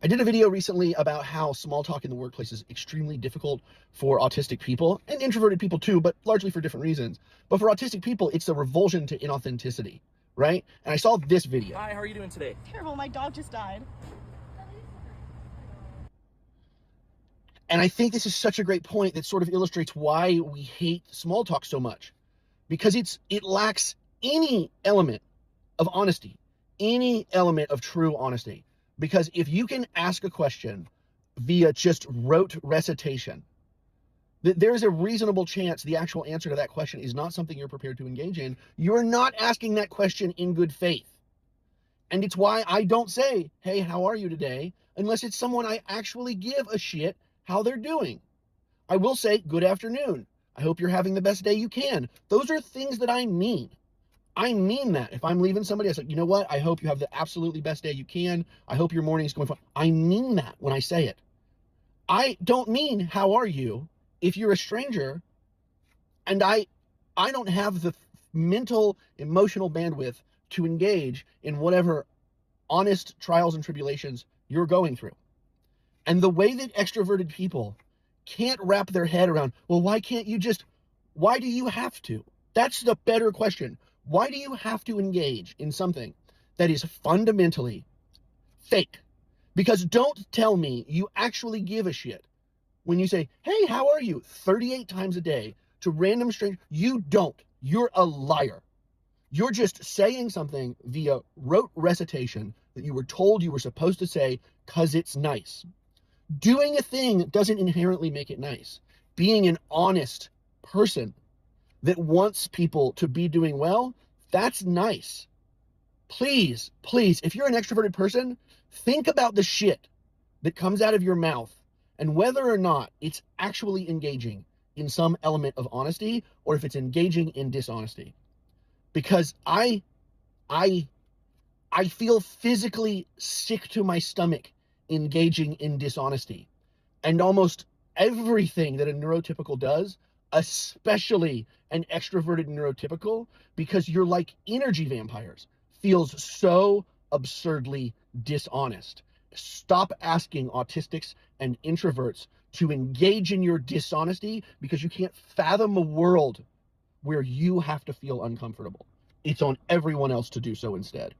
I did a video recently about how small talk in the workplace is extremely difficult for autistic people and introverted people too, but largely for different reasons. But for autistic people, it's a revulsion to inauthenticity, right? And I saw this video. Hi, how are you doing today? Terrible, my dog just died. And I think this is such a great point that sort of illustrates why we hate small talk so much. Because it lacks any element of honesty, any element of true honesty. Because if you can ask a question via just rote recitation, there's a reasonable chance the actual answer to that question is not something you're prepared to engage in. You're not asking that question in good faith. And it's why I don't say, hey, how are you today? Unless it's someone I actually give a shit how they're doing. I will say, good afternoon. I hope you're having the best day you can. Those are things that I mean. I mean that. If I'm leaving somebody, I say, you know what? I hope you have the absolutely best day you can. I hope your morning is going fine. I mean that when I say it. I don't mean, how are you? If you're a stranger and I don't have the mental, emotional bandwidth to engage in whatever honest trials and tribulations you're going through. And the way that extroverted people can't wrap their head around, well, why do you have to? That's the better question. Why do you have to engage in something that is fundamentally fake? Because don't tell me you actually give a shit when you say, hey, how are you? 38 times a day to random strangers. You don't. You're a liar. You're just saying something via rote recitation that you were told you were supposed to say because it's nice. Doing a thing doesn't inherently make it nice. Being an honest person that wants people to be doing well, that's nice. Please, if you're an extroverted person, think about the shit that comes out of your mouth and whether or not it's actually engaging in some element of honesty or if it's engaging in dishonesty. Because I feel physically sick to my stomach engaging in dishonesty. And almost everything that a neurotypical does, especially an extroverted neurotypical, because you're like energy vampires, feels so absurdly dishonest. Stop asking autistics and introverts to engage in your dishonesty because you can't fathom a world where you have to feel uncomfortable. It's on everyone else to do so instead.